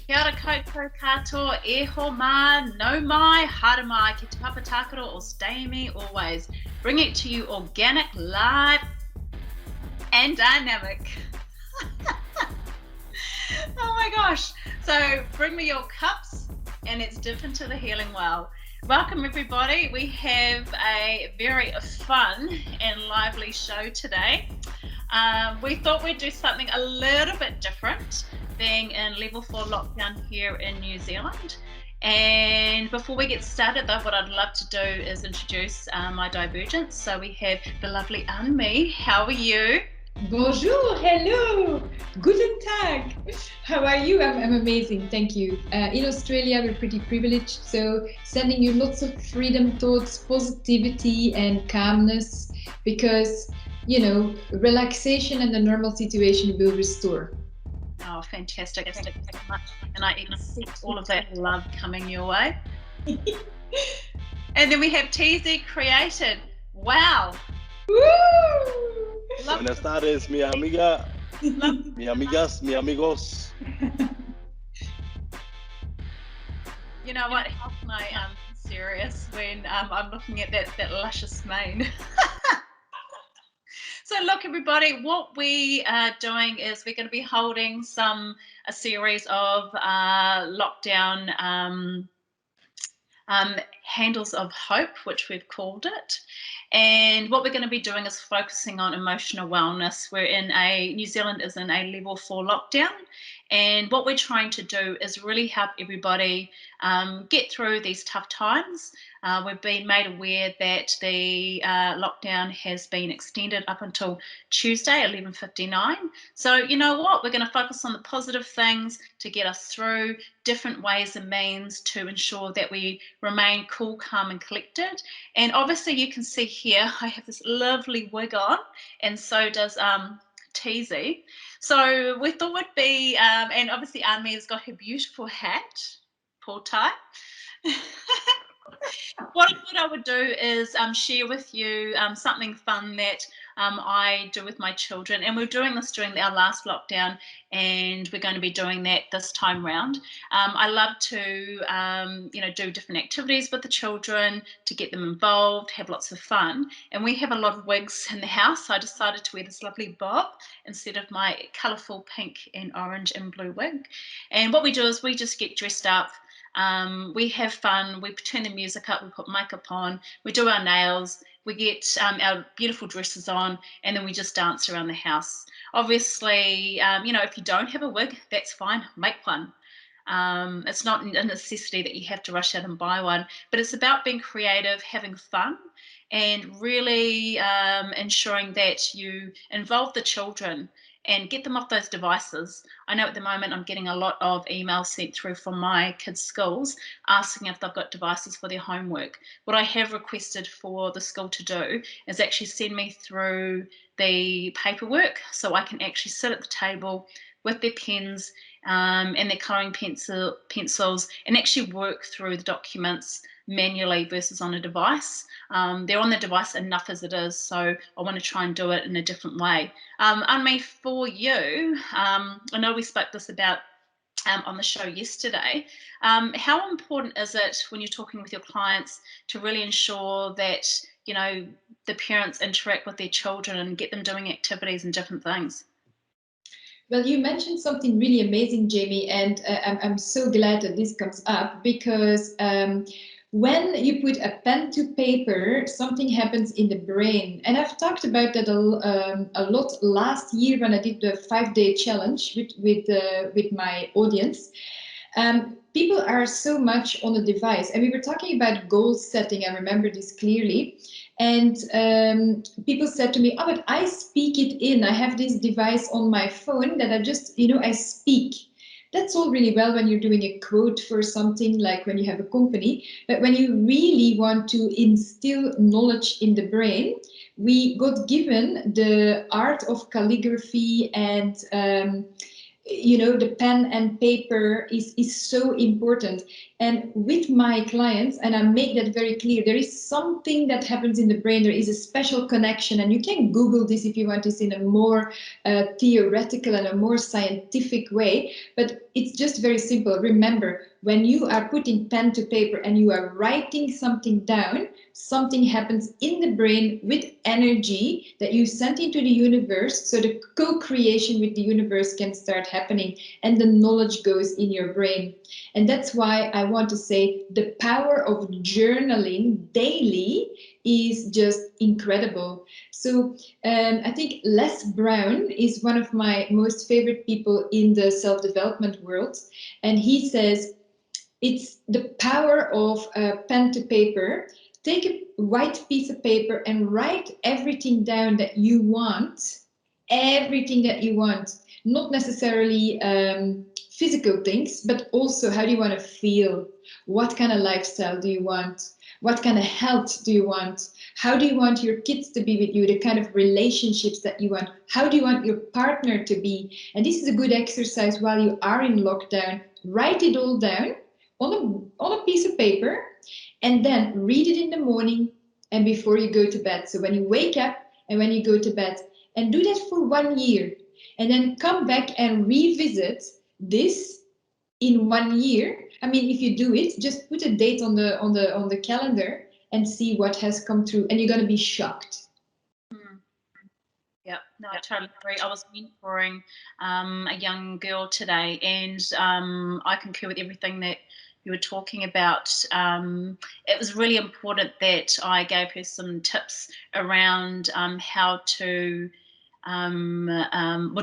Kia ora koutou katoa, e ho mā, no mai, haere mai, ki te papatakaro or StayMe always. Bring it to you organic, live, and dynamic. Oh my gosh. So bring me your cups and let's dip into the healing well. Welcome everybody. We have a very fun and lively show today. We thought we'd do something a little bit different, being in level 4 lockdown here in New Zealand. And before we get started though, what I'd love to do is introduce my divergence. So we have the lovely Anne-Me. How are you? Bonjour, hello, guten Tag. How are you? I'm amazing, thank you. In Australia, we're pretty privileged, so sending you lots of freedom thoughts, positivity, and calmness, because relaxation and the normal situation will restore. Oh, fantastic. Thank you so much. And I accept all of that love coming your way. And then we have Teasy created. Wow. Woo! Buenas tardes, mi amiga, mi amigas, mi amigos. You know what? How can I serious when I'm looking at that luscious mane? So look, everybody, what we are doing is we're going to be holding a series of lockdown handles of hope, which we've called it. And what we're going to be doing is focusing on emotional wellness. New Zealand is in a level 4 lockdown. And what we're trying to do is really help everybody get through these tough times. We've been made aware that the lockdown has been extended up until Tuesday, 11:59. So you know what? We're going to focus on the positive things to get us through, different ways and means to ensure that we remain cool, calm and collected. And obviously you can see here, I have this lovely wig on, and so does Teasy. So we thought would be, and obviously Anne-Me has got her beautiful hat, Palpate. What I would do is share with you something fun that I do with my children, and we're doing this during our last lockdown, and we're going to be doing that this time round. I love to do different activities with the children to get them involved, have lots of fun, and we have a lot of wigs in the house, so I decided to wear this lovely bob instead of my colourful pink and orange and blue wig. And what we do is we just get dressed up. We have fun, we turn the music up, we put makeup on, we do our nails, we get our beautiful dresses on, and then we just dance around the house. Obviously, if you don't have a wig, that's fine, make one. It's not a necessity that you have to rush out and buy one, but it's about being creative, having fun, and really ensuring that you involve the children and get them off those devices. I know at the moment I'm getting a lot of emails sent through from my kids' schools asking if they've got devices for their homework. What I have requested for the school to do is actually send me through the paperwork so I can actually sit at the table with their pens and their colouring pencils and actually work through the documents manually versus on a device. They're on the device enough as it is, so I want to try and do it in a different way. Anne-Me, for you, I know we spoke this about on the show yesterday. How important is it when you're talking with your clients to really ensure that the parents interact with their children and get them doing activities and different things? Well, you mentioned something really amazing, Jamie, and I'm so glad that this comes up because when you put a pen to paper, something happens in the brain. And I've talked about that a lot last year when I did the 5-day challenge with my audience. People are so much on the device, and we were talking about goal setting. I remember this clearly. And people said to me, oh, but I speak it in. I have this device on my phone that I just, I speak. That's all really well when you're doing a quote for something, like when you have a company. But when you really want to instill knowledge in the brain, we got given the art of calligraphy and the pen and paper is so important. And with my clients, and I make that very clear, there is something that happens in the brain. There is a special connection, and you can Google this if you want to see in a more theoretical and a more scientific way, but it's just very simple. Remember, when you are putting pen to paper and you are writing something down, something happens in the brain with energy that you send into the universe, so the co-creation with the universe can start happening, and the knowledge goes in your brain. And that's why I want to say the power of journaling daily is just incredible. So I think Les Brown is one of my most favorite people in the self-development world, and he says it's the power of pen to paper. Take a white piece of paper and write everything down that you want, everything that you want, not necessarily physical things, but also how do you want to feel? What kind of lifestyle do you want? What kind of health do you want? How do you want your kids to be with you? The kind of relationships that you want? How do you want your partner to be? And this is a good exercise while you are in lockdown. Write it all down on a piece of paper, and then read it in the morning and before you go to bed. So when you wake up and when you go to bed, and do that for 1 year, and then come back and revisit this in 1 year. I mean, if you do it, just put a date on the calendar and see what has come through, and you're going to be shocked. Yeah, no, I totally agree. I was mentoring a young girl today, and I concur with everything that you were talking about. It was really important that I gave her some tips around how to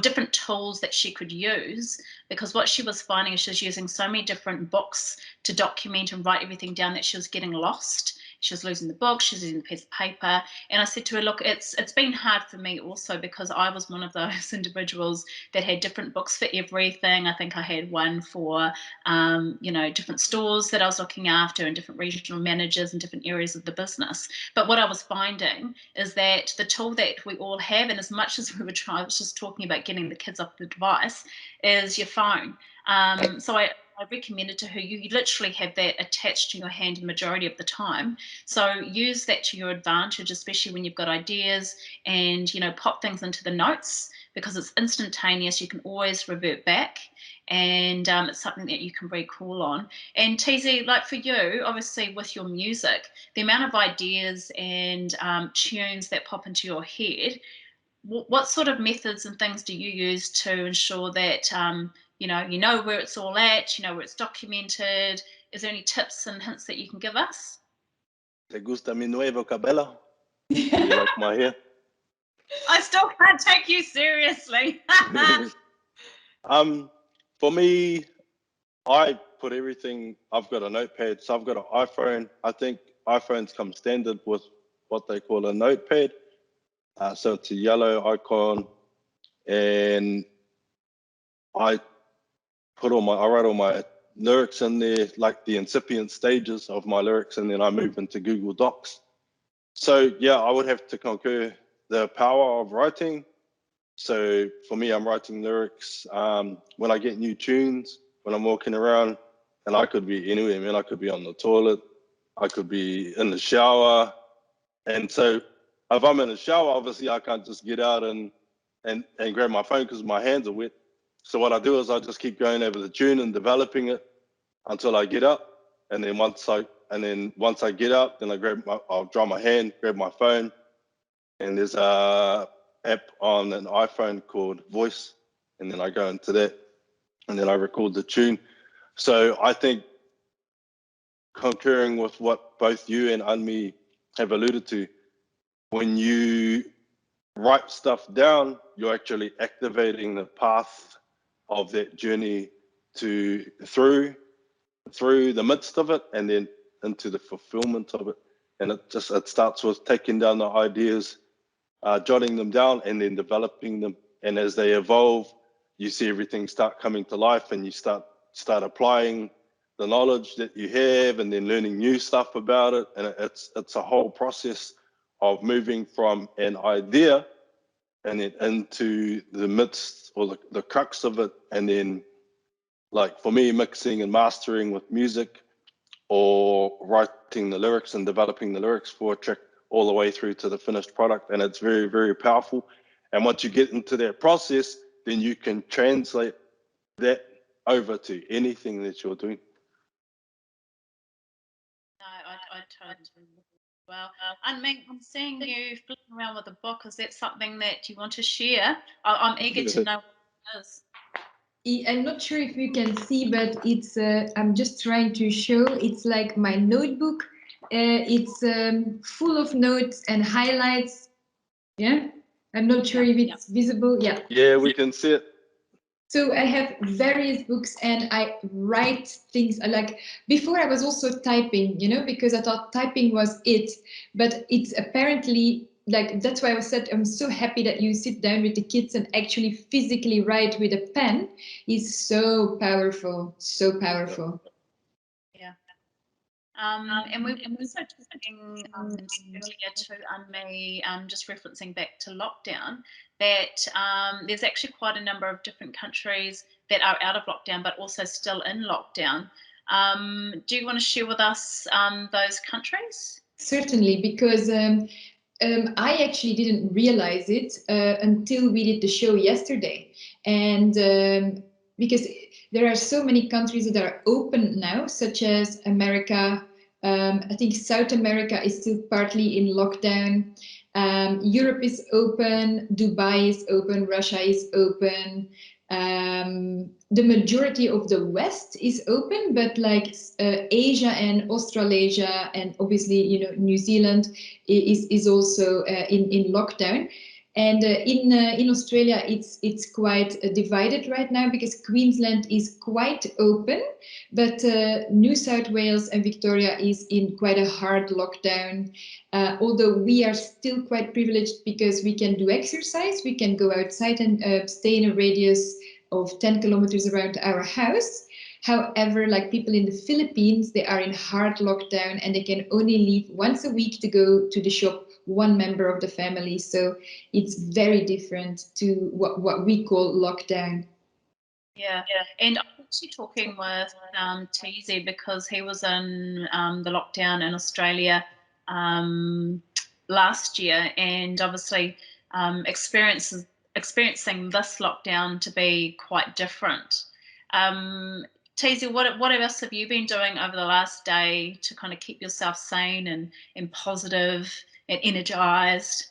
different tools that she could use, because what she was finding is she was using so many different books to document and write everything down that she was getting lost. She was losing the book, she was losing the piece of paper. And I said to her, look, it's been hard for me also, because I was one of those individuals that had different books for everything. I think I had one for different stores that I was looking after, and different regional managers in different areas of the business. But what I was finding is that the tool that we all have, and as much as I was just talking about getting the kids off the device, is your phone. So I recommended to her, you literally have that attached to your hand the majority of the time. So use that to your advantage, especially when you've got ideas, and pop things into the notes, because it's instantaneous. You can always revert back, and it's something that you can recall on. And Teasy, like for you, obviously with your music, the amount of ideas and tunes that pop into your head, what sort of methods and things do you use to ensure that you know where it's all at, where it's documented? Is there any tips and hints that you can give us? ¿Te gusta mi nuevo cabello? You like my hair? I still can't take you seriously. For me, I put everything, I've got a notepad, so I've got an iPhone. I think iPhones come standard with what they call a notepad. So it's a yellow icon, and I write all my lyrics in there, like the incipient stages of my lyrics, and then I move into Google Docs. So yeah, I would have to concur the power of writing. So for me, I'm writing lyrics when I get new tunes, when I'm walking around, and I could be anywhere, man. I could be on the toilet, I could be in the shower. And so if I'm in the shower, obviously I can't just get out and grab my phone because my hands are wet. So what I do is I just keep going over the tune and developing it until I get up. And then once I get up, then I'll dry my hand, grab my phone, and there's a app on an iPhone called Voice, and then I go into that, and then I record the tune. So I think, concurring with what both you and Anmi have alluded to, when you write stuff down, you're actually activating the path of that journey through the midst of it, and then into the fulfillment of it. And it starts with taking down the ideas, jotting them down, and then developing them. And as they evolve, you see everything start coming to life, and you start applying the knowledge that you have, and then learning new stuff about it. And it's a whole process of moving from an idea and then into the midst or the crux of it, and then like for me, mixing and mastering with music, or writing the lyrics and developing the lyrics for a track all the way through to the finished product. And it's very, very powerful. And once you get into that process, then you can translate that over to anything that you're doing. No, I totally agree. Well, I mean, I'm seeing you flipping around with a book. Is that something that you want to share? I'm eager to know what it is. I'm not sure if you can see, but it's I'm just trying to show. It's like my notebook. It's full of notes and highlights. Yeah, I'm not sure if it's visible. Yeah. Yeah, we can see it. So I have various books and I write things. Like before I was also typing, you know, because I thought typing was it, but it's apparently like, that's why I said I'm so happy that you sit down with the kids and actually physically write with a pen is so powerful, so powerful. Yeah. And we were also talking earlier to me, just referencing back to lockdown, that there's actually quite a number of different countries that are out of lockdown, but also still in lockdown. Do you want to share with us those countries? Certainly, because I actually didn't realize it until we did the show yesterday. And because there are so many countries that are open now, such as America. I think South America is still partly in lockdown. Europe is open, Dubai is open, Russia is open. The majority of the West is open, but like Asia and Australasia, and obviously, you know, New Zealand is also in lockdown. And in Australia, it's quite divided right now because Queensland is quite open, but New South Wales and Victoria is in quite a hard lockdown. Although we are still quite privileged because we can do exercise, we can go outside and stay in a radius of 10 kilometers around our house. However, like people in the Philippines, they are in hard lockdown and they can only leave once a week to go to the shop, one member of the family. So it's very different to what we call lockdown. Yeah, and I'm actually talking with Teasy because he was in the lockdown in Australia last year, and obviously experiencing this lockdown to be quite different. Teasy, what else have you been doing over the last day to kind of keep yourself sane and positive and energized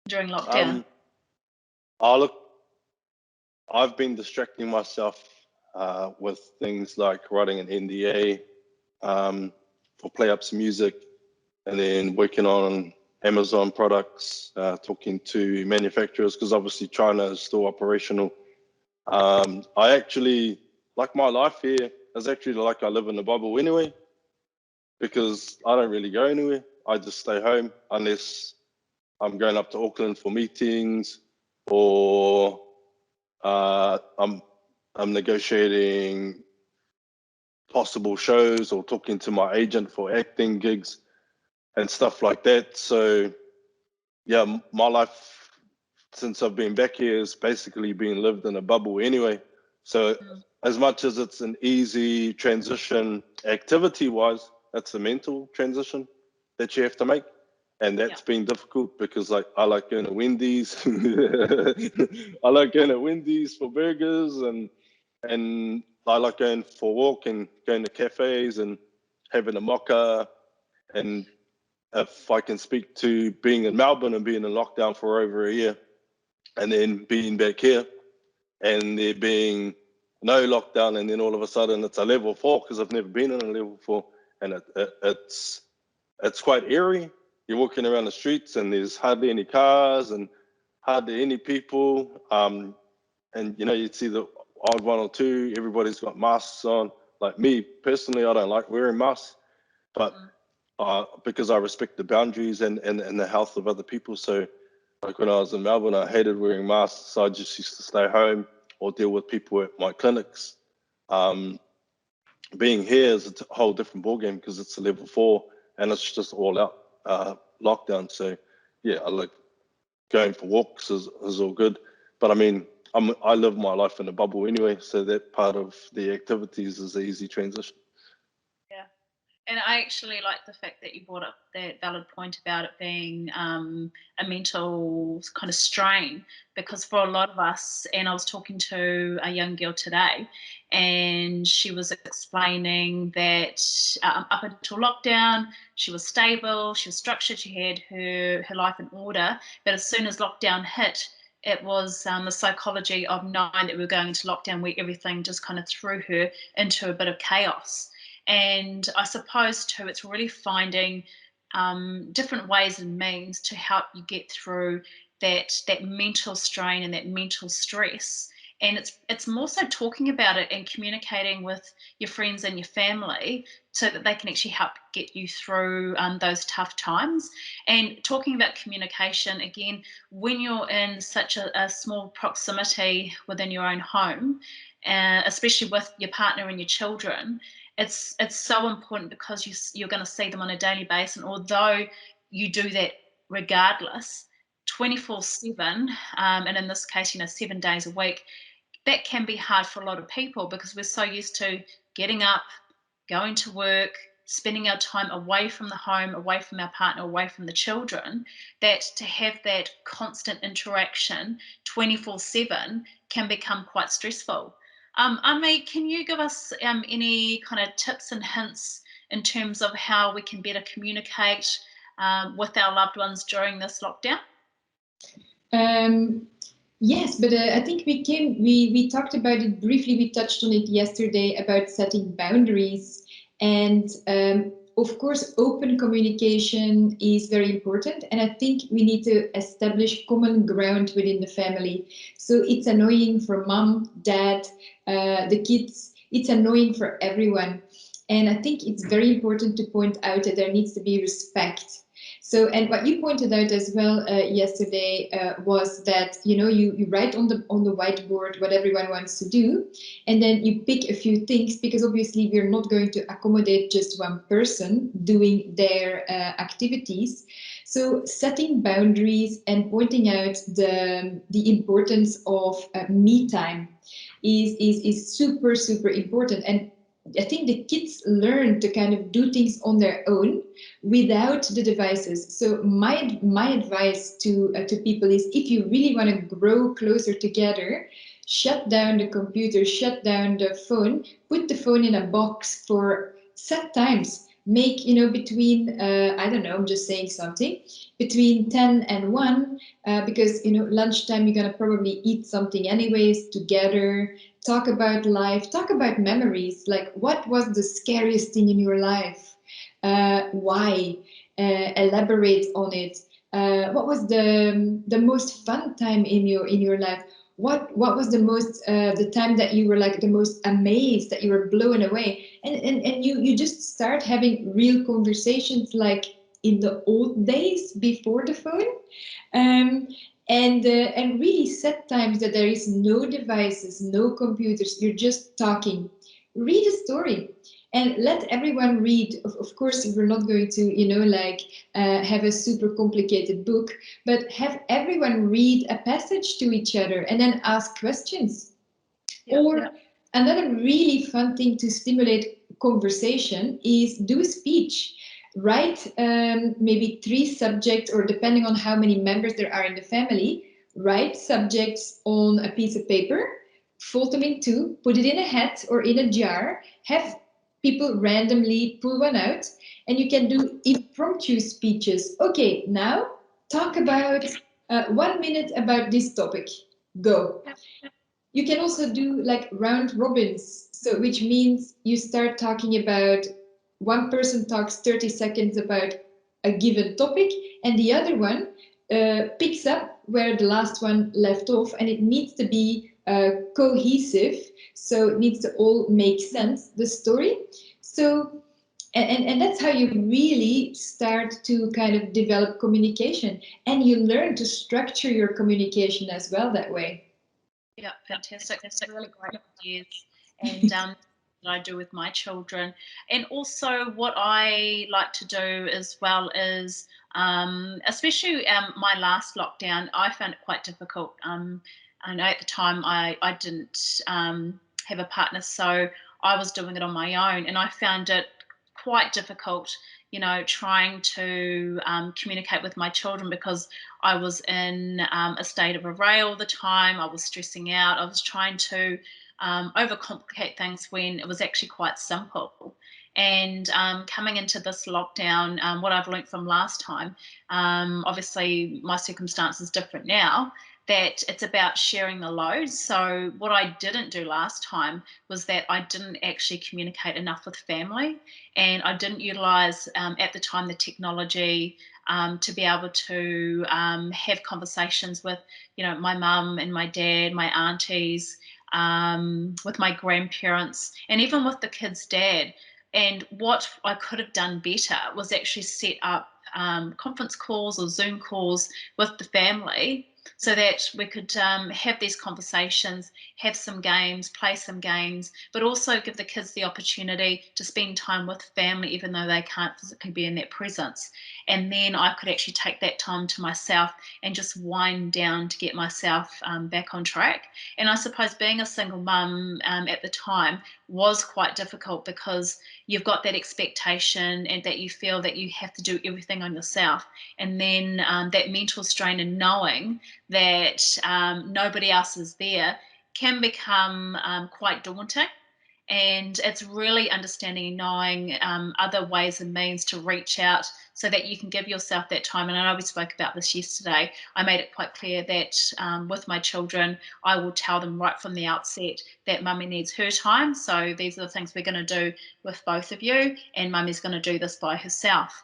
during lockdown? I've been distracting myself with things like writing an NDA for PlayUp's music, and then working on Amazon products, talking to manufacturers, because obviously China is still operational. I actually, like my life here is actually like I live in a bubble anyway, because I don't really go anywhere. I just stay home unless I'm going up to Auckland for meetings, or I'm negotiating possible shows or talking to my agent for acting gigs and stuff like that. So yeah, my life since I've been back here has basically been lived in a bubble anyway. So as much as it's an easy transition activity wise, it's a mental transition that you have to make. And that's been difficult because like I like going to Wendy's. I like going to Wendy's for burgers, and I like going for a walk and going to cafes and having a mocha. And if I can speak to being in Melbourne and being in lockdown for over a year, and then being back here and there being no lockdown, and then all of a sudden it's a level 4, because I've never been in a level 4, and it's quite eerie. You're walking around the streets and there's hardly any cars and hardly any people, and you know, you'd see the odd one or two. Everybody's got masks on. Like me personally, I don't like wearing masks, but because I respect the boundaries and the health of other people. So like when I was in Melbourne, I hated wearing masks, so I just used to stay home or deal with people at my clinics. Being here is a whole different ballgame because it's a level 4 and it's just all out lockdown. So yeah, going for walks is all good. But I mean, I live my life in a bubble anyway, so that part of the activities is an easy transition. Yeah. And I actually like the fact that you brought up that valid point about it being a mental kind of strain, because for a lot of us, and I was talking to a young girl today, and she was explaining that up until lockdown, she was stable, she was structured, she had her life in order, but as soon as lockdown hit, it was the psychology of knowing that we were going into lockdown where everything just kind of threw her into a bit of chaos. And I suppose too, it's really finding different ways and means to help you get through that mental strain and that mental stress. And it's more so talking about it and communicating with your friends and your family so that they can actually help get you through those tough times. And talking about communication, again, when you're in such a small proximity within your own home, especially with your partner and your children, it's so important because you're going to see them on a daily basis, and although you do that regardless 24/7, and in this case 7 days a week, that can be hard for a lot of people because we're so used to getting up, going to work, spending our time away from the home, away from our partner, away from the children, that to have that constant interaction 24/7 can become quite stressful. Amy, can you give us any kind of tips and hints in terms of how we can better communicate with our loved ones during this lockdown? Yes, but I think we talked about it briefly. We touched on it yesterday about setting boundaries, and of course, open communication is very important. And I think we need to establish common ground within the family. So it's annoying for mom, dad, the kids. It's annoying for everyone. And I think it's very important to point out that there needs to be respect. So, and what you pointed out as well yesterday was that you write on the whiteboard what everyone wants to do, and then you pick a few things, because obviously we're not going to accommodate just one person doing their activities. So setting boundaries and pointing out the importance of me time is super important. And I think the kids learn to kind of do things on their own without the devices. So my advice to people is, if you really want to grow closer together, shut down the computer, shut down the phone, put the phone in a box for set times. Make, between, I don't know, I'm just saying something, between 10 and 1, because, lunchtime, you're going to probably eat something anyways together. Talk about life, talk about memories, like what was the scariest thing in your life? Why? Elaborate on it. What was the most fun time in your life? What was the most the time that you were like the most amazed, that you were blown away? And you just start having real conversations like in the old days before the phone. And really set times that there is no devices, no computers, you're just talking. Read a story and let everyone read. Of course, we're not going to, have a super complicated book, but have everyone read a passage to each other and then ask questions. Another really fun thing to stimulate conversation is do a speech. Write maybe 3 subjects, or depending on how many members there are in the family, write subjects on a piece of paper, fold them in 2, put it in a hat or in a jar, have people randomly pull one out, and you can do impromptu speeches. Okay, now talk about 1 minute about this topic. Go. You can also do like round robins, so which means you start talking about, one person talks 30 seconds about a given topic, and the other one picks up where the last one left off, and it needs to be cohesive, so it needs to all make sense, the story. So and that's how you really start to kind of develop communication, and you learn to structure your communication as well that way. Yeah, fantastic. That's really great ideas. And that I do with my children. And also what I like to do as well is, especially my last lockdown, I found it quite difficult. I know at the time I didn't have a partner, so I was doing it on my own, and I found it quite difficult, trying to communicate with my children, because I was in a state of array all the time. I was stressing out. I was trying to overcomplicate things when it was actually quite simple. And coming into this lockdown, what I've learned from last time, obviously my circumstance is different now, that it's about sharing the load. So what I didn't do last time was that I didn't actually communicate enough with family, and I didn't utilize at the time the technology to be able to have conversations with, my mum and my dad, my aunties, with my grandparents, and even with the kids' dad. And what I could have done better was actually set up conference calls or Zoom calls with the family, so that we could have these conversations, have some games, play some games, but also give the kids the opportunity to spend time with family, even though they can't physically be in their presence. And then I could actually take that time to myself and just wind down to get myself back on track. And I suppose being a single mum at the time was quite difficult, because you've got that expectation and that you feel that you have to do everything on yourself. And then that mental strain and knowing that nobody else is there can become quite daunting. And it's really understanding and knowing other ways and means to reach out, so that you can give yourself that time. And I know we spoke about this yesterday. I made it quite clear that with my children, I will tell them right from the outset that mummy needs her time. So these are the things we're going to do with both of you, and mummy's going to do this by herself.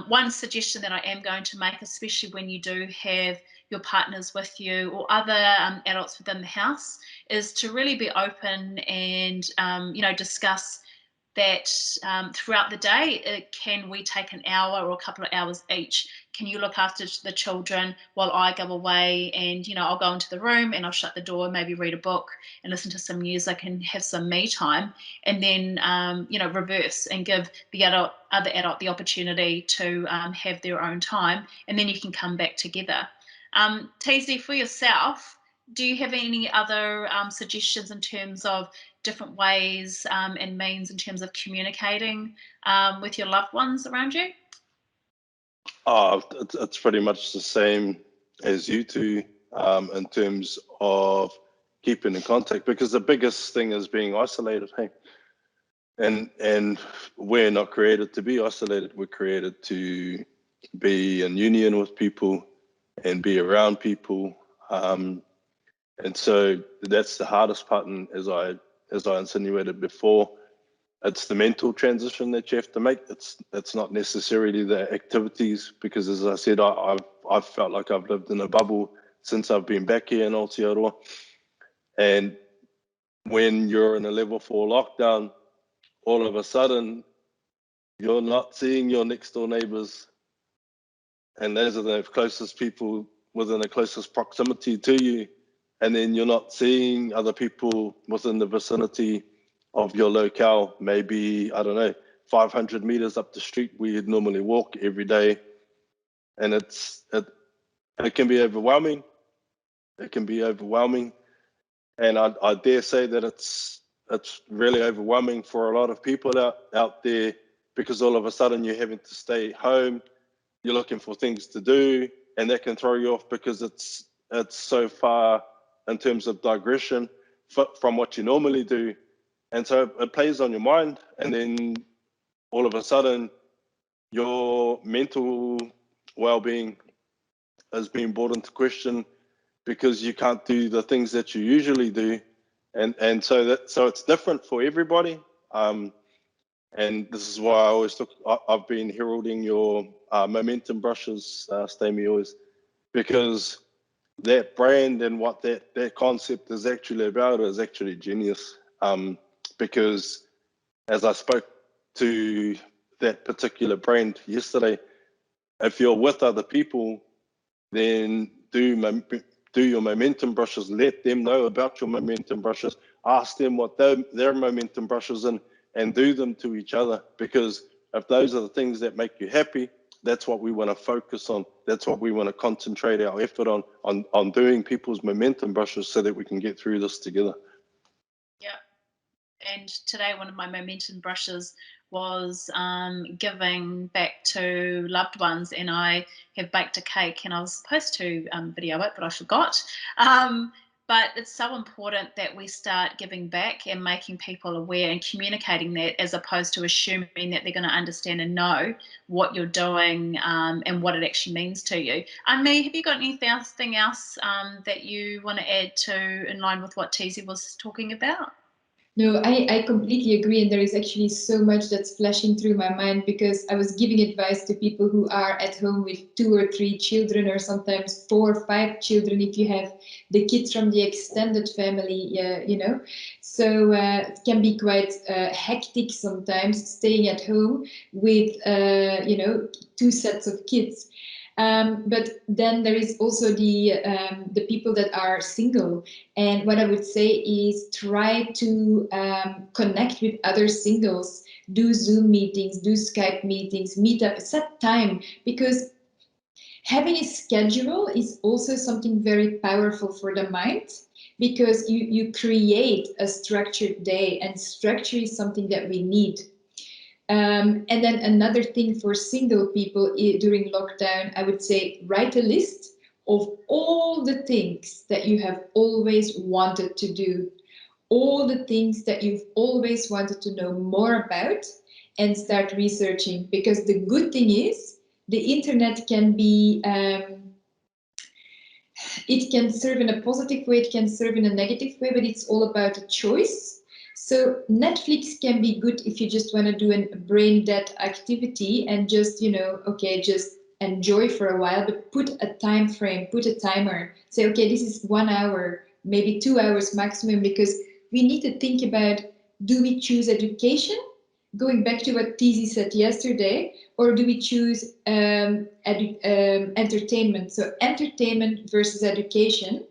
One suggestion that I am going to make, especially when you do have your partners with you or other adults within the house, is to really be open and discuss that throughout the day. Can we take an hour or a couple of hours each? Can you look after the children while I go away? And I'll go into the room and I'll shut the door, maybe read a book and listen to some music and have some me time, and then reverse and give the other adult the opportunity to have their own time, and then you can come back together. Teasy, for yourself, do you have any other suggestions in terms of different ways and means in terms of communicating with your loved ones around you? It's pretty much the same as you two in terms of keeping in contact, because the biggest thing is being isolated. Hey, and we're not created to be isolated. We're created to be in union with people and be around people. And so that's the hardest part. And as I insinuated before, it's the mental transition that you have to make. It's not necessarily the activities, because as I said, I've felt like I've lived in a bubble since I've been back here in Aotearoa. And when you're in a level 4 lockdown, all of a sudden you're not seeing your next door neighbors, and those are the closest people within the closest proximity to you. And then you're not seeing other people within the vicinity of your locale, maybe, I don't know, 500 meters up the street where you'd normally walk every day. And it can be overwhelming. It can be overwhelming. And I dare say that it's really overwhelming for a lot of people out there, because all of a sudden you're having to stay home, you're looking for things to do, and that can throw you off, because it's so far in terms of digression from what you normally do. And so it plays on your mind, and then all of a sudden your mental well-being is being brought into question, because you can't do the things that you usually do. And so it's different for everybody. And this is why I always I've been heralding your momentum brushes, StayMe always, because that brand and what that concept is actually about is actually genius. Because as I spoke to that particular brand yesterday, if you're with other people, then do your momentum brushes, let them know about your momentum brushes. ask them what their momentum brushes in and do them to each other, because if those are the things that make you happy, that's what we want to focus on. That's what we want to concentrate our effort on doing people's momentum brushes so that we can get through this together. Yeah. And today, one of my momentum brushes was giving back to loved ones, and I have baked a cake, and I was supposed to video it, but I forgot. But it's so important that we start giving back and making people aware and communicating that, as opposed to assuming that they're going to understand and know what you're doing and what it actually means to you. May, have you got anything else that you want to add to, in line with what Teasy was talking about? No, I completely agree. And there is actually so much that's flashing through my mind, because I was giving advice to people who are at home with 2 or 3 children, or sometimes 4 or 5 children if you have the kids from the extended family, you know. So it can be quite hectic sometimes staying at home with, you know, 2 sets of kids. But then there is also the people that are single. And what I would say is try to connect with other singles, do Zoom meetings, do Skype meetings, meet up, set time, because having a schedule is also something very powerful for the mind, because you create a structured day, and structure is something that we need. And then another thing for single people during lockdown, I would say write a list of all the things that you have always wanted to do, all the things that you've always wanted to know more about, and start researching. Because the good thing is, the internet can be, it can serve in a positive way, it can serve in a negative way, but it's all about a choice. So Netflix can be good if you just want to do a brain dead activity and just, you know, okay, just enjoy for a while, but put a time frame, put a timer. Say, okay, this is 1 hour, maybe 2 hours maximum, because we need to think about, do we choose education? Going back to what Teasy said yesterday, or do we choose entertainment? So entertainment versus education.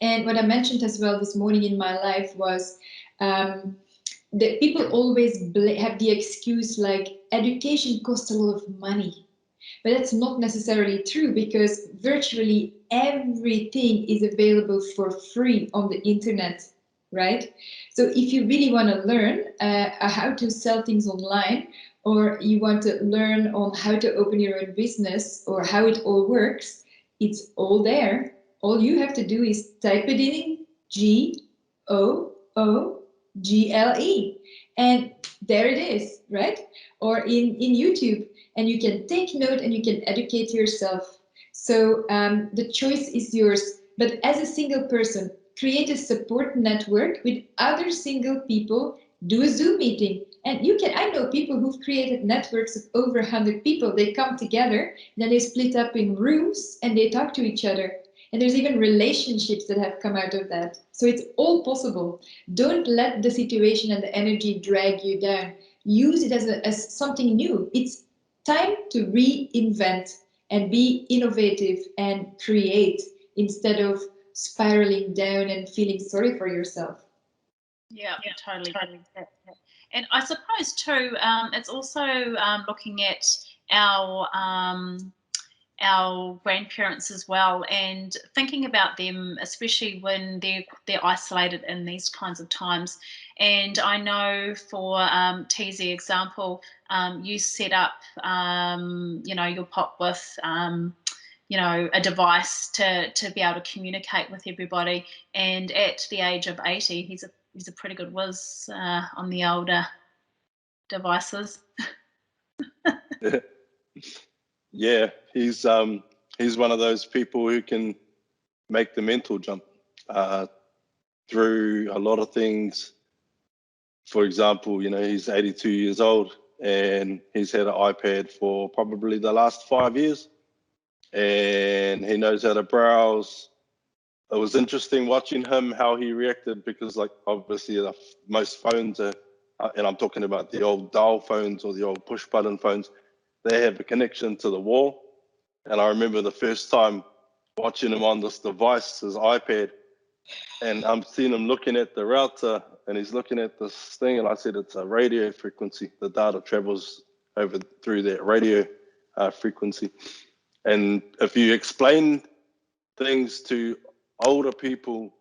And what I mentioned as well this morning in my life was, that people always have the excuse like education costs a lot of money. But that's not necessarily true, because virtually everything is available for free on the internet, right? So if you really want to learn how to sell things online, or you want to learn on how to open your own business, or how it all works, it's all there. All you have to do is type it in GOOGLE, and there it is, right? Or in YouTube, and you can take note and you can educate yourself. So the choice is yours. But as a single person, create a support network with other single people, do a Zoom meeting. And you can, I know people who've created networks of over 100 people. They come together, then they split up in rooms and they talk to each other. And there's even relationships that have come out of that. So it's all possible. Don't let the situation and the energy drag you down. Use it as something new. It's time to reinvent and be innovative and create, instead of spiraling down and feeling sorry for yourself. Yeah, totally. And I suppose too, it's also looking at our grandparents as well, and thinking about them, especially when they're isolated in these kinds of times. And I know for Teasy example, you set up, you know, your pop with, you know, a device to be able to communicate with everybody. And at the age of 80, he's a pretty good whiz on the older devices. Yeah, he's one of those people who can make the mental jump through a lot of things. For example, you know, he's 82 years old and he's had an iPad for probably the last 5 years, and he knows how to browse. It was interesting watching him, how he reacted, because like obviously most phones are, and I'm talking about the old dial phones or the old push button phones, they have a connection to the wall. And I remember the first time watching him on this device, his iPad, And I'm seeing him looking at the router, and he's looking at this thing, and I said it's a radio frequency. The data travels over through that radio frequency. And if you explain things to older people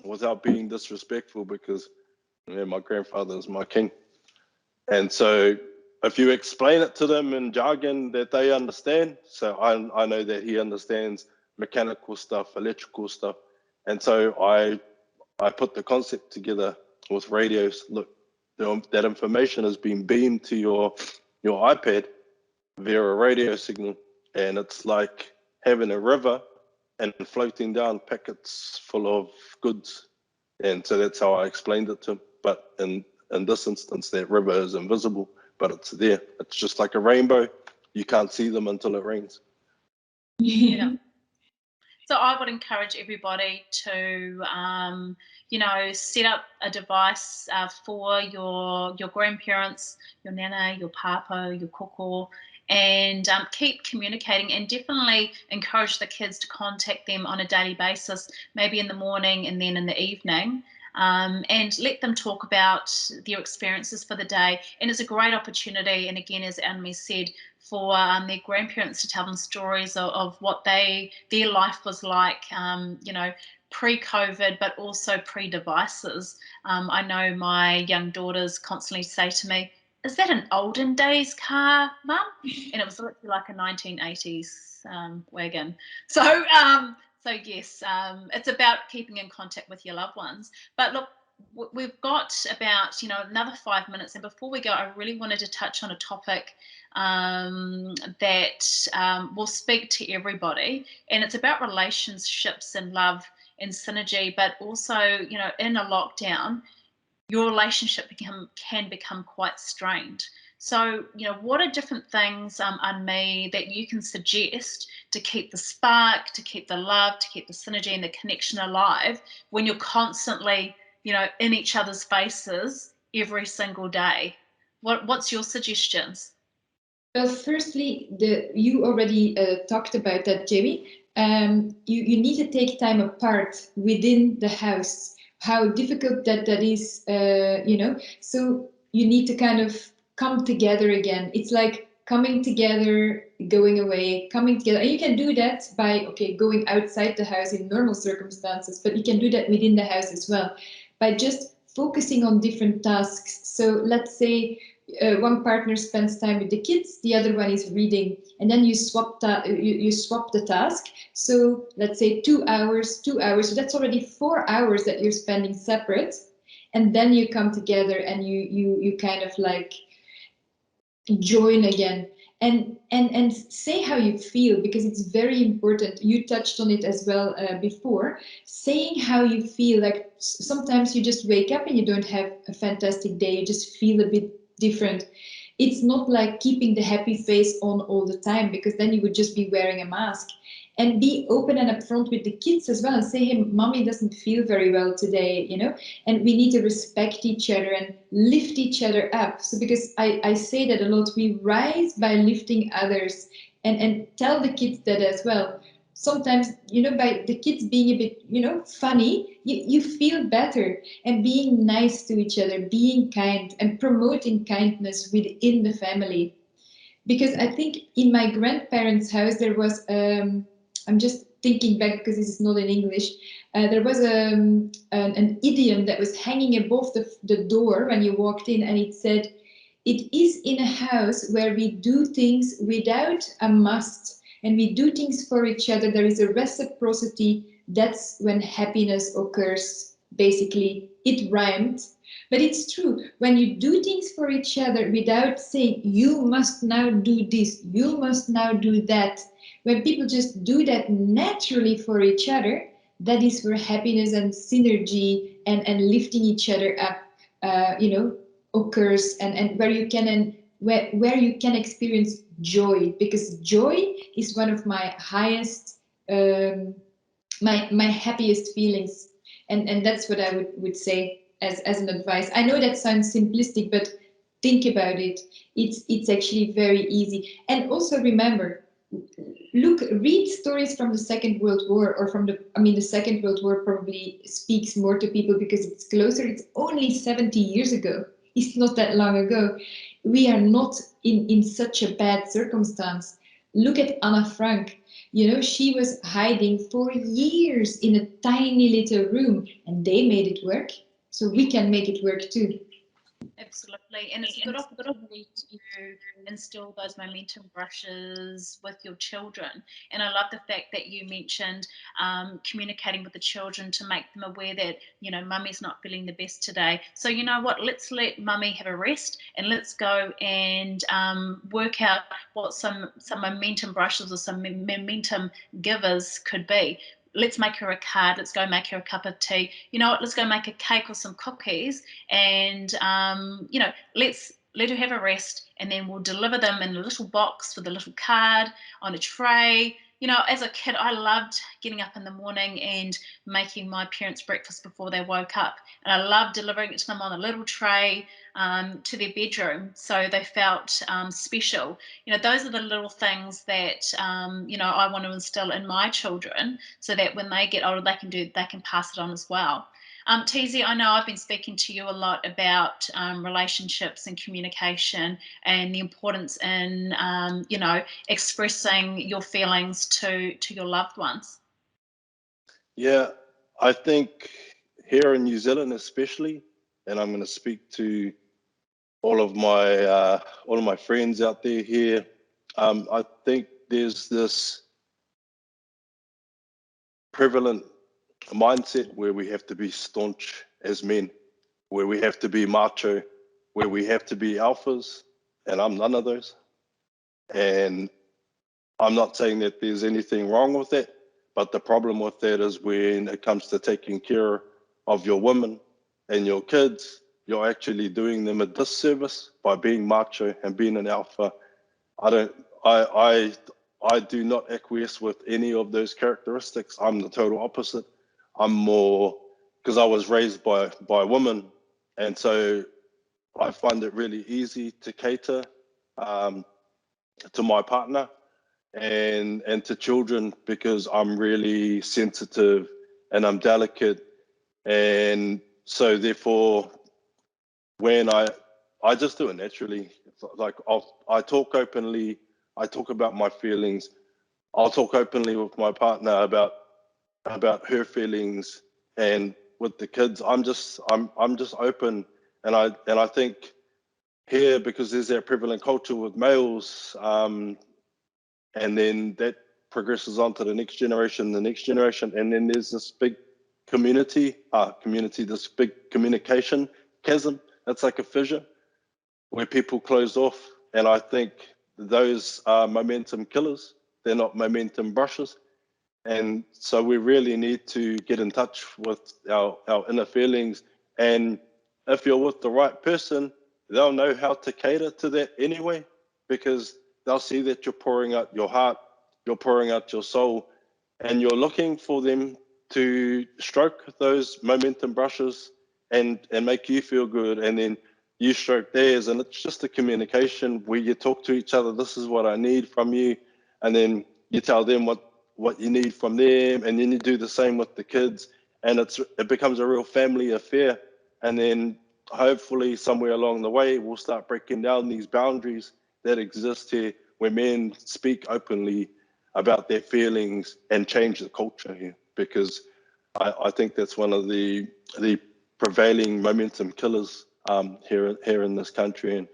without being disrespectful, because my grandfather is my king, and so if you explain it to them in jargon that they understand, so I know that he understands mechanical stuff, electrical stuff, and so I put the concept together with radios. Look, that information has been beamed to your iPad via a radio signal, and it's like having a river and floating down packets full of goods. And so that's how I explained it to him. But in this instance, that river is invisible, but it's there. It's just like a rainbow. You can't see them until it rains. Yeah. So I would encourage everybody to, set up a device for your grandparents, your nana, your papa, your koko, and keep communicating, and definitely encourage the kids to contact them on a daily basis, maybe in the morning and then in the evening. And let them talk about their experiences for the day. And it's a great opportunity, and again, as Anne said, for their grandparents to tell them stories of what their life was like, pre-COVID, but also pre-devices. I know my young daughters constantly say to me, "Is that an olden days car, Mum?" And it was literally like a 1980s wagon. So yes, it's about keeping in contact with your loved ones. But look, we've got about another 5 minutes, and before we go, I really wanted to touch on a topic that will speak to everybody, and it's about relationships and love and synergy. But also, in a lockdown, your relationship can become quite strained. So, what are different things, me, that you can suggest to keep the spark, to keep the love, to keep the synergy and the connection alive when you're constantly, in each other's faces every single day? What's your suggestions? Well, firstly, you already talked about that, Jamie. You need to take time apart within the house. How difficult that is, So you need to kind of come together again. It's like coming together, going away, coming together. And you can do that by, going outside the house in normal circumstances, but you can do that within the house as well by just focusing on different tasks. So let's say one partner spends time with the kids, the other one is reading, and then you swap the task. So let's say 2 hours, so that's already 4 hours that you're spending separate, and then you come together and you kind of like join again, and say how you feel, because it's very important. You touched on it as well before, saying how you feel. Like sometimes you just wake up and you don't have a fantastic day, you just feel a bit different. It's not like keeping the happy face on all the time, because then you would just be wearing a mask. And be open and upfront with the kids as well, and say, "Hey, mommy doesn't feel very well today, and we need to respect each other and lift each other up." So because I say that a lot, we rise by lifting others, and tell the kids that as well. Sometimes, by the kids being a bit, funny, you feel better. And being nice to each other, being kind, and promoting kindness within the family. Because I think in my grandparents' house, there was, I'm just thinking back because this is not in English, there was an idiom that was hanging above the door when you walked in, and it said, "It is in a house where we do things without a must, and we do things for each other. There is a reciprocity. That's when happiness occurs." Basically, it rhymed. But it's true, when you do things for each other without saying, "You must now do this, you must now do that," when people just do that naturally for each other, that is where happiness and synergy and lifting each other up, occurs, and where you can experience joy, because joy is one of my highest, my happiest feelings, and that's what I would say as an advice. I know that sounds simplistic, but think about it. It's actually very easy. And also remember, look, read stories from the Second World War, or from the Second World War probably speaks more to people because it's closer. It's only 70 years ago. It's not that long ago. We are not in such a bad circumstance. Look at Anna Frank. You know, she was hiding for years in a tiny little room, and they made it work. So we can make it work too. Absolutely, and it's a good opportunity to instill those momentum brushes with your children. And I love the fact that you mentioned communicating with the children to make them aware that, you know, mummy's not feeling the best today. So you know what, let's let mummy have a rest, and let's go and work out what some momentum brushes or some momentum givers could be. Let's make her a card, let's go make her a cup of tea. You know what, let's go make a cake or some cookies, and you know, let's let her have a rest, and then we'll deliver them in a little box with a little card on a tray. You know, as a kid, I loved getting up in the morning and making my parents breakfast before they woke up, and I loved delivering it to them on a little tray to their bedroom, so they felt special. You know, those are the little things that you know, I want to instill in my children, so that when they get older, they can pass it on as well. Teasy, I know I've been speaking to you a lot about relationships and communication, and the importance in you know, expressing your feelings to your loved ones. Yeah, I think here in New Zealand especially, and I'm going to speak to all of my friends out there here. I think there's this prevalent mindset where we have to be staunch as men, where we have to be macho, where we have to be alphas, and I'm none of those. And I'm not saying that there's anything wrong with that, but the problem with that is when it comes to taking care of your women and your kids, you're actually doing them a disservice by being macho and being an alpha. I do not acquiesce with any of those characteristics. I'm the total opposite. I'm more, because I was raised by women, and so I find it really easy to cater to my partner and to children, because I'm really sensitive and I'm delicate, and so therefore when I just do it naturally. Like I talk openly, I talk about my feelings. I'll talk openly with my partner about her feelings, and with the kids I'm just open. And I think here, because there's that prevalent culture with males, and then that progresses on to the next generation, and then there's this big this big communication chasm. That's like a fissure where people close off, and I think those are momentum killers. They're not momentum brushes. And so we really need to get in touch with our inner feelings. And if you're with the right person, they'll know how to cater to that anyway, because they'll see that you're pouring out your heart, you're pouring out your soul, and you're looking for them to stroke those momentum brushes and make you feel good. And then you stroke theirs, and it's just a communication where you talk to each other. This is what I need from you. And then you tell them what you need from them, and then you do the same with the kids, and it becomes a real family affair. And then hopefully somewhere along the way we'll start breaking down these boundaries that exist here, where men speak openly about their feelings and change the culture here, because I think that's one of the prevailing momentum killers here in this country.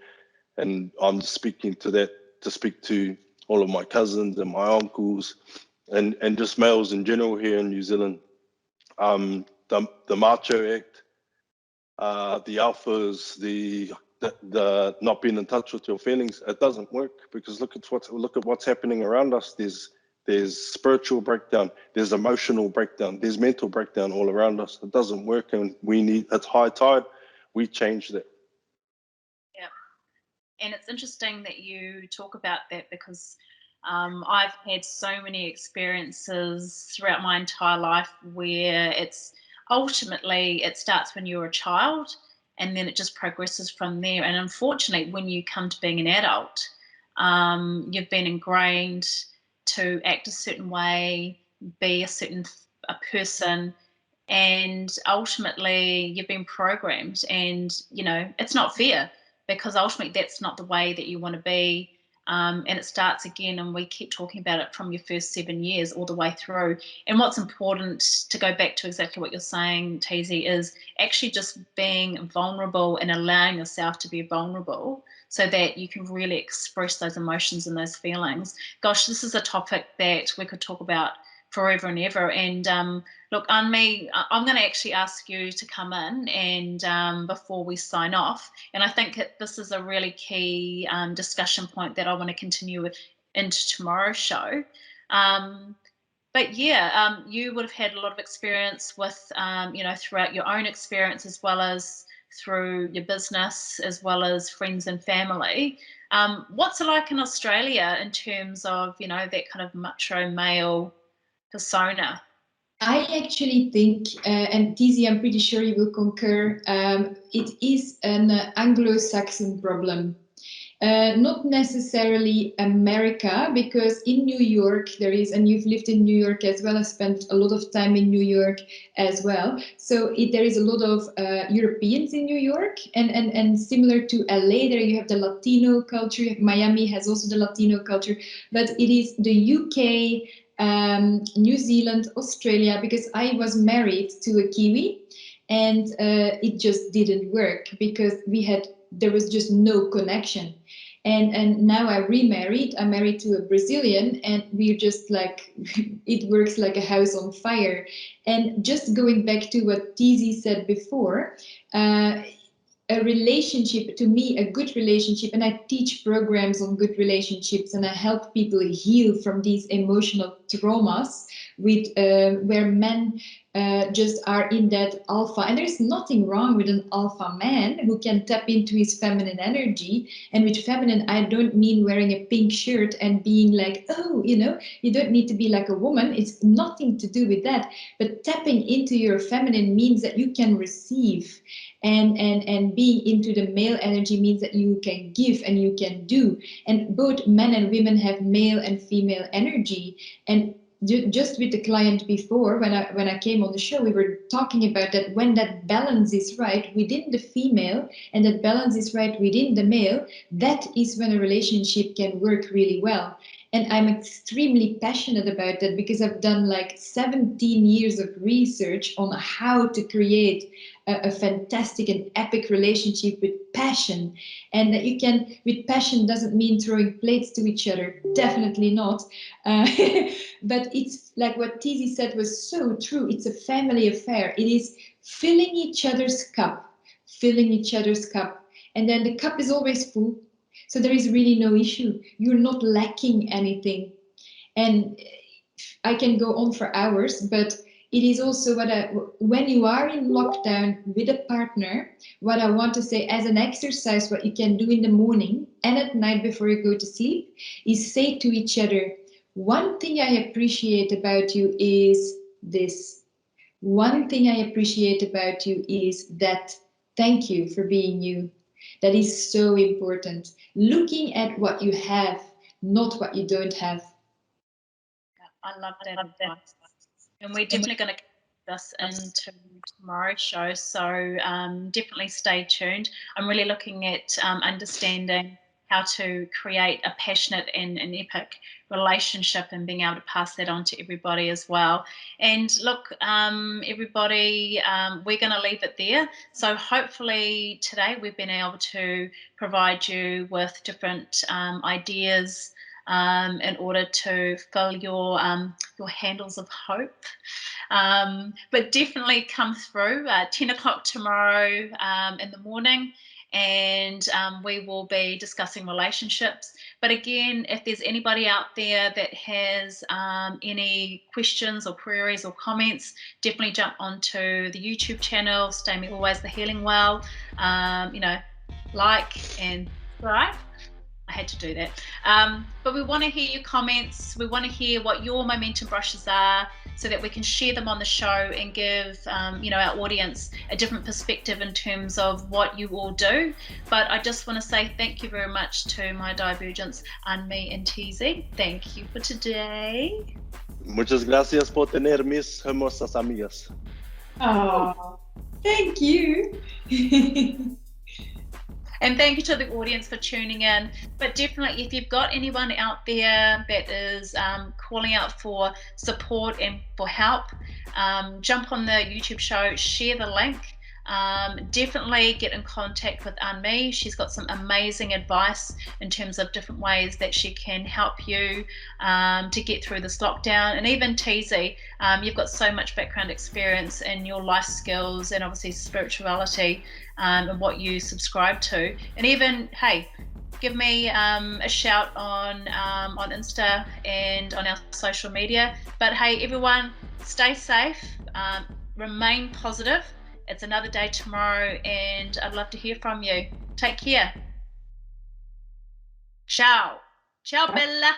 And I'm speaking to that to speak to all of my cousins and my uncles and just males in general here in New Zealand. The macho act, the alphas, the not being in touch with your feelings, it doesn't work, because look at what's happening around us. There's spiritual breakdown, there's emotional breakdown, there's mental breakdown all around us. It doesn't work, and it's high tide. We change that. Yeah, and it's interesting that you talk about that, because I've had so many experiences throughout my entire life where it's ultimately, it starts when you're a child, and then it just progresses from there. And unfortunately, when you come to being an adult, you've been ingrained to act a certain way, be a person, and ultimately you've been programmed, and it's not fair, because ultimately that's not the way that you want to be. And it starts again, and we keep talking about it from your first 7 years all the way through. And what's important, to go back to exactly what you're saying, Teasy, is actually just being vulnerable and allowing yourself to be vulnerable, so that you can really express those emotions and those feelings. Gosh, this is a topic that we could talk about forever and ever. And look, Anmi, I'm going to actually ask you to come in and before we sign off. And I think this is a really key discussion point that I want to continue into tomorrow's show. But yeah, you would have had a lot of experience with, throughout your own experience, as well as through your business, as well as friends and family. What's it like in Australia in terms of, that kind of macho male persona? I actually think, and Teasy, I'm pretty sure you will concur, it is an Anglo-Saxon problem. Not necessarily America, because in New York there is, and you've lived in New York as well, I've spent a lot of time in New York as well. So there is a lot of Europeans in New York, and similar to LA, there you have the Latino culture. Miami has also the Latino culture, but it is the UK, New Zealand, Australia, because I was married to a Kiwi, and it just didn't work, because there was just no connection. And now I remarried. I'm married to a Brazilian, and we're just like, it works like a house on fire. And just going back to what Teasy said before, a relationship, to me, a good relationship, and I teach programs on good relationships, and I help people heal from these emotional traumas with where men just are in that alpha. And there's nothing wrong with an alpha man who can tap into his feminine energy. And with feminine, I don't mean wearing a pink shirt and being like, oh, you don't need to be like a woman. It's nothing to do with that. But tapping into your feminine means that you can receive. And being into the male energy means that you can give and you can do. And both men and women have male and female energy. And just with the client before, when I came on the show, we were talking about that when that balance is right within the female and that balance is right within the male, that is when a relationship can work really well. And I'm extremely passionate about that, because I've done like 17 years of research on how to create a fantastic and epic relationship with passion. And that you can, with passion doesn't mean throwing plates to each other, definitely not. But it's like what Teasy said was so true. It's a family affair. It is filling each other's cup, and then the cup is always full. So there is really no issue. You're not lacking anything. And I can go on for hours, but it is also when you are in lockdown with a partner, what I want to say as an exercise, what you can do in the morning and at night before you go to sleep, is say to each other, one thing I appreciate about you is this. One thing I appreciate about you is that. Thank you for being you. That is so important. Looking at what you have, not what you don't have. I love that advice. And we're definitely going to keep this into tomorrow's show. So definitely stay tuned. I'm really looking at understanding how to create a passionate and an epic relationship, and being able to pass that on to everybody as well. And look, everybody, we're going to leave it there. So hopefully today we've been able to provide you with different ideas in order to fill your handles of hope. But definitely come through 10 o'clock tomorrow in the morning, and we will be discussing relationships. But again, if there's anybody out there that has any questions or queries or comments, definitely jump onto the YouTube channel, StayMe Always the Healing Well, like and subscribe. I had to do that. But we want to hear your comments. We want to hear what your momentum brushes are. so that we can share them on the show and give our audience a different perspective in terms of what you all do. But I just want to say thank you very much to my divergents, Anne-Me and Teasy. Thank you for today. Muchas gracias por tener mis hermosas amigas. Oh, thank you. And thank you to the audience for tuning in. But definitely, if you've got anyone out there that is calling out for support and for help, jump on the YouTube show, share the link. Definitely get in contact with Anne-Me. She's got some amazing advice in terms of different ways that she can help you to get through this lockdown. And even Teasy, you've got so much background experience in your life skills and obviously spirituality and what you subscribe to. And even, hey, give me a shout on Insta and on our social media. But hey, everyone, stay safe, remain positive. It's another day tomorrow, and I'd love to hear from you. Take care. Ciao. Ciao, Bella.